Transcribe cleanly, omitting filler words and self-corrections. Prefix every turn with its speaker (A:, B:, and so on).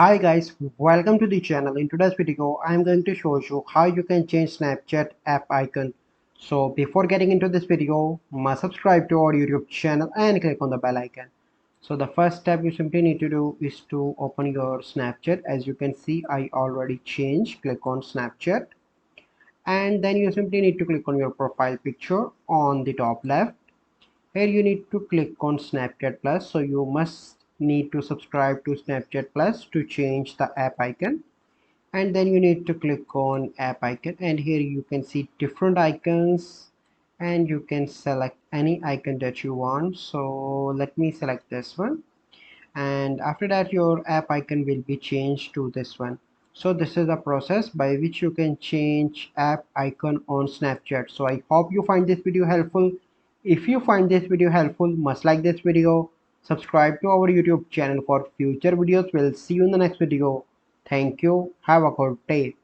A: Hi guys, welcome to the channel. In today's video, I am going to show you how you can change Snapchat app icon. So before getting into this video, must subscribe to our YouTube channel and click on the bell icon. So the first step you simply need to do is to open your Snapchat. As you can see, I already changed. Click on Snapchat and then you simply need to click on your profile picture on the top left. Here you need to click on Snapchat Plus, so you must need to subscribe to Snapchat Plus to change the app icon, and then you need to click on app icon, and here you can see different icons and you can select any icon that you want. So let me select this one, and after that your app icon will be changed to this one. So this is the process by which you can change app icon on Snapchat. So I hope you find this video helpful. If you find this video helpful, must like this video, subscribe to our YouTube channel for future videos. We'll see you in the next video. Thank you, have a good day.